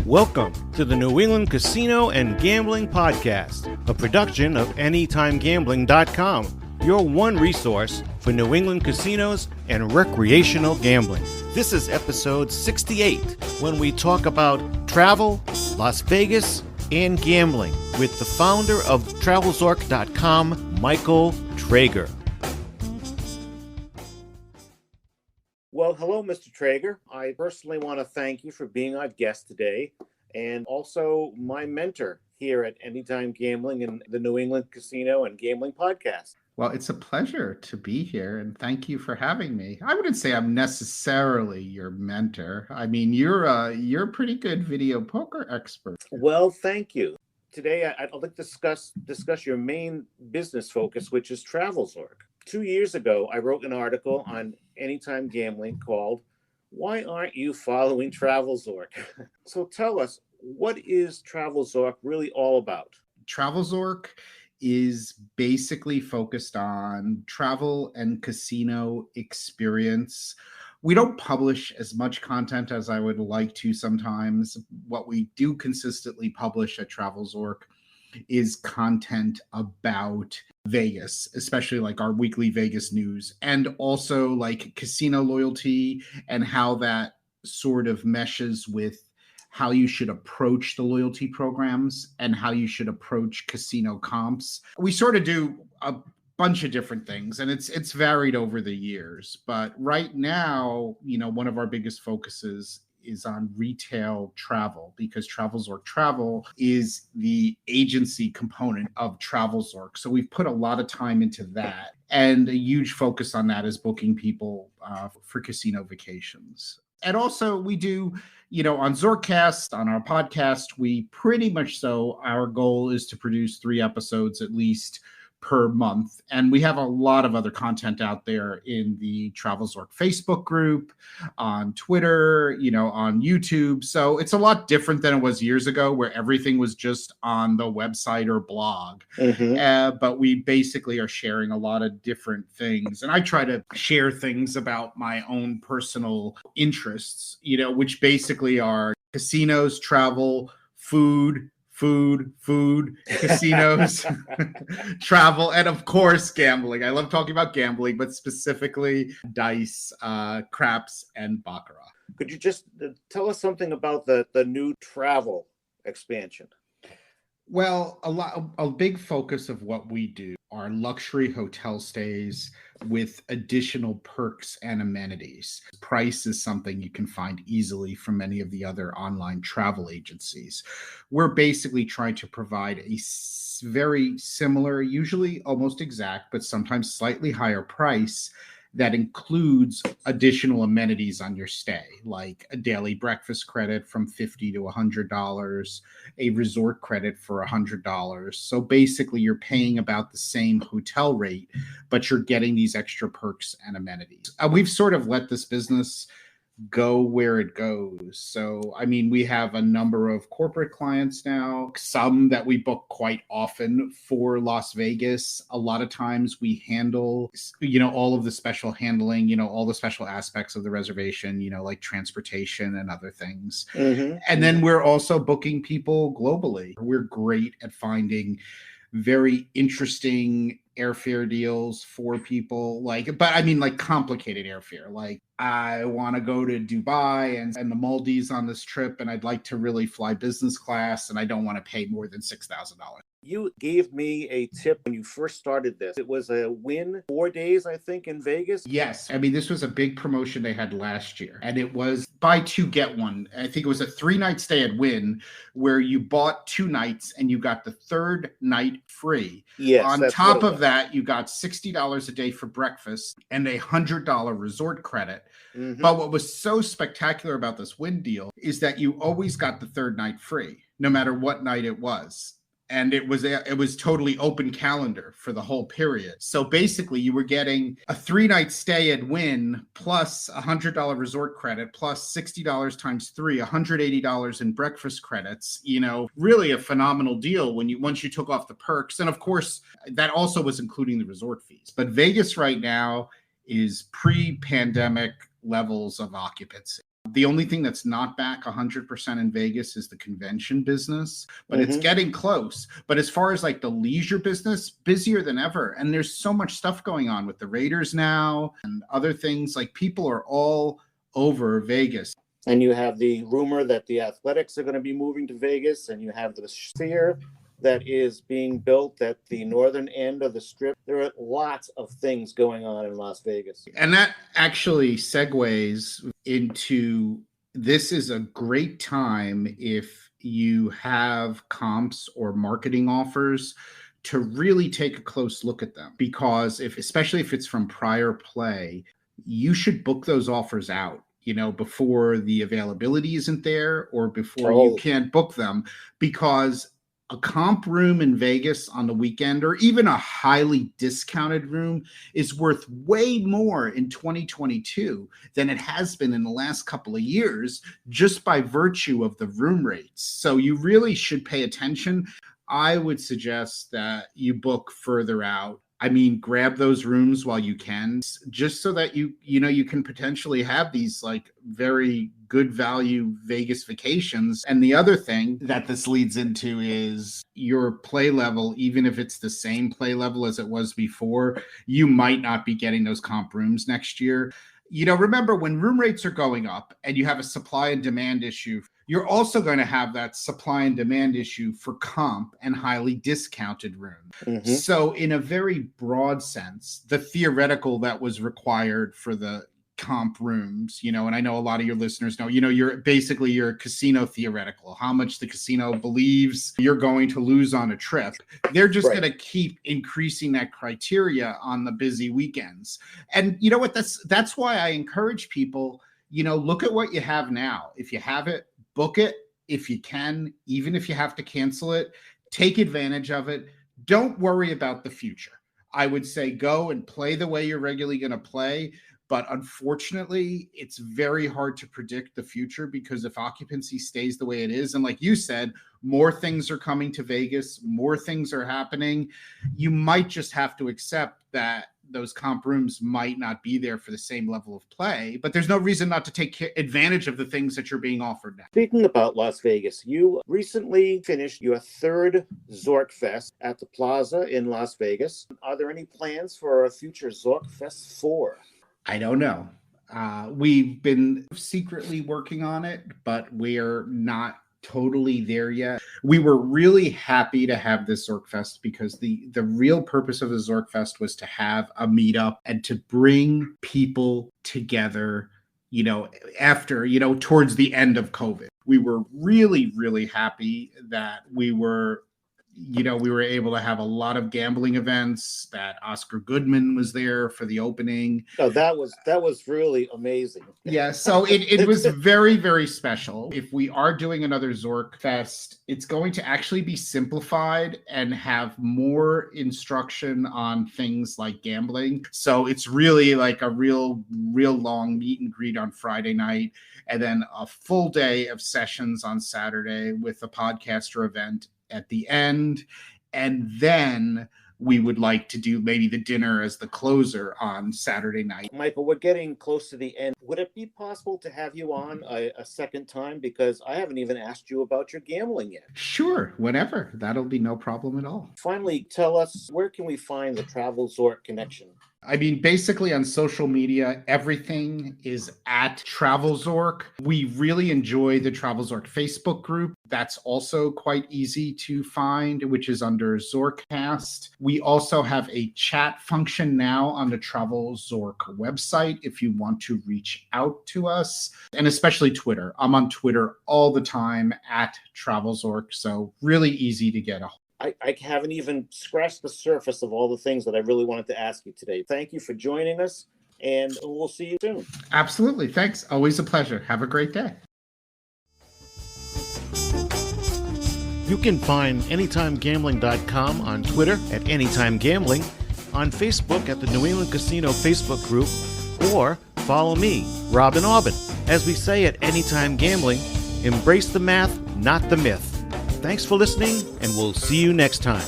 Welcome to the New England Casino and Gambling Podcast, a production of AnytimeGambling.com, your one resource for New England casinos and recreational gambling. This is episode 68, when we talk about travel, Las Vegas, and gambling with the founder of TravelZork.com, Michael Trager. Well, hello, Mr. Trager. I personally want to thank you for being our guest today, and also my mentor here at Anytime Gambling and the New England Casino and Gambling Podcast. Well, it's a pleasure to be here, and thank you for having me. I wouldn't say I'm necessarily your mentor. I mean, you're a pretty good video poker expert. Well, thank you. Today, I'd like to discuss your main business focus, which is TravelZork. 2 years ago, I wrote an article on Anytime Gambling called "Why Aren't You Following TravelZork?" So tell us, what is TravelZork really all about? TravelZork is basically focused on travel and casino experience. We don't publish as much content as I would like to sometimes. What we do consistently publish at TravelZork is content about Vegas, especially like our weekly Vegas news, and also like casino loyalty and how that sort of meshes with how you should approach the loyalty programs and how you should approach casino comps. We sort of do a bunch of different things, and it's varied over the years. But right now, one of our biggest focuses is on retail travel, because TravelZork Travel is the agency component of TravelZork. So we've put a lot of time into that, and a huge focus on that is booking people for casino vacations. And also we do, on Zorkcast, on our podcast, we pretty much our goal is to produce 3 episodes at least per month. And we have a lot of other content out there in the TravelZork Facebook group, on Twitter, on YouTube. So it's a lot different than it was years ago, where everything was just on the website or blog. Mm-hmm. But we basically are sharing a lot of different things. And I try to share things about my own personal interests, which basically are casinos, travel, food, casinos, travel, and of course, gambling. I love talking about gambling, but specifically dice, craps, and baccarat. Could you just tell us something about the new travel expansion? Well, a big focus of what we do are luxury hotel stays with additional perks and amenities. Price is something you can find easily from many of the other online travel agencies. We're basically trying to provide a very similar, usually almost exact, but sometimes slightly higher price that includes additional amenities on your stay, like a daily breakfast credit from $50 to $100, a resort credit for $100. So basically you're paying about the same hotel rate, but you're getting these extra perks and amenities. We've sort of let this business go where it goes. So, we have a number of corporate clients now, some that we book quite often for Las Vegas. A lot of times we handle, all of the special handling, all the special aspects of the reservation, like transportation and other things. Mm-hmm. And then we're also booking people globally. We're great at finding very interesting airfare deals for people, like complicated airfare. Like, I want to go to Dubai and the Maldives on this trip, and I'd like to really fly business class, and I don't want to pay more than $6,000. You gave me a tip when you first started this. It was a Win 4 days, I think, in Vegas. Yes. This was a big promotion they had last year, and it was buy 2, get 1. I think it was a 3-night stay at Win where you bought 2 nights and you got the 3rd night free. Yes. On top of that, you got $60 a day for breakfast and a $100 resort credit. Mm-hmm. But what was so spectacular about this Win deal is that you always got the 3rd night free, no matter what night it was. And it was totally open calendar for the whole period. So basically you were getting a 3-night stay at Wynn plus $100 resort credit plus $60 times 3, $180 in breakfast credits. Really a phenomenal deal once you took off the perks. And of course, that also was including the resort fees. But Vegas right now is pre-pandemic levels of occupancy. The only thing that's not back 100% in Vegas is the convention business, but it's getting close. But as far as like the leisure business, busier than ever. And there's so much stuff going on with the Raiders now and other things. Like people are all over Vegas. And you have the rumor that the Athletics are going to be moving to Vegas, and you have the Sphere that is being built at the northern end of the Strip. There are lots of things going on in Las Vegas. And that actually segues into, this is a great time if you have comps or marketing offers to really take a close look at them, because especially if it's from prior play, you should book those offers out, before the availability isn't there or before you can't book them, because a comp room in Vegas on the weekend, or even a highly discounted room, is worth way more in 2022 than it has been in the last couple of years, just by virtue of the room rates. So you really should pay attention. I would suggest that you book further out. I mean, grab those rooms while you can, just so that you can potentially have these like very good value Vegas vacations. And the other thing that this leads into is your play level. Even if it's the same play level as it was before, you might not be getting those comp rooms next year. Remember, when room rates are going up and you have a supply and demand issue, you're also going to have that supply and demand issue for comp and highly discounted rooms. So in a very broad sense, the theoretical that was required for the comp rooms, and I know a lot of your listeners know, you're a casino theoretical, how much the casino believes you're going to lose on a trip. They're just going to keep increasing that criteria on the busy weekends. And you know what? That's why I encourage people, look at what you have now. If you have it, book it. If you can, even if you have to cancel it, take advantage of it. Don't worry about the future. I would say go and play the way you're regularly going to play. But unfortunately, it's very hard to predict the future, because if occupancy stays the way it is, and like you said, more things are coming to Vegas, more things are happening, you might just have to accept that those comp rooms might not be there for the same level of play, but there's no reason not to take advantage of the things that you're being offered now. Speaking about Las Vegas, you recently finished your third Zork Fest at the Plaza in Las Vegas. Are there any plans for a future Zork Fest 4? I don't know. We've been secretly working on it, but we're not totally there yet. We were really happy to have this Zork Fest, because the real purpose of the Zork Fest was to have a meetup and to bring people together, after, towards the end of COVID. We were really, really happy that we were able to have a lot of gambling events, that Oscar Goodman was there for the opening. Oh, that was really amazing. Yeah, so it was very, very special. If we are doing another Zork Fest, it's going to actually be simplified and have more instruction on things like gambling. So it's really like a real long meet and greet on Friday night, and then a full day of sessions on Saturday with a podcaster event at the end. And then we would like to do maybe the dinner as the closer on Saturday night. Michael, we're getting close to the end. Would it be possible to have you on a second time? Because I haven't even asked you about your gambling yet. Sure, whenever. That'll be no problem at all. Finally, tell us, where can we find the TravelZork connection? I mean, basically on social media, everything is at TravelZork. We really enjoy the TravelZork Facebook group. That's also quite easy to find, which is under Zorkcast. We also have a chat function now on the TravelZork website if you want to reach out to us, and especially Twitter. I'm on Twitter all the time at TravelZork, so really easy to get a hold. I haven't even scratched the surface of all the things that I really wanted to ask you today. Thank you for joining us, and we'll see you soon. Absolutely. Thanks. Always a pleasure. Have a great day. You can find AnytimeGambling.com on Twitter at AnytimeGambling, on Facebook at the New England Casino Facebook group, or follow me, Robin Aubin. As we say at Anytime Gambling, embrace the math, not the myth. Thanks for listening, and we'll see you next time.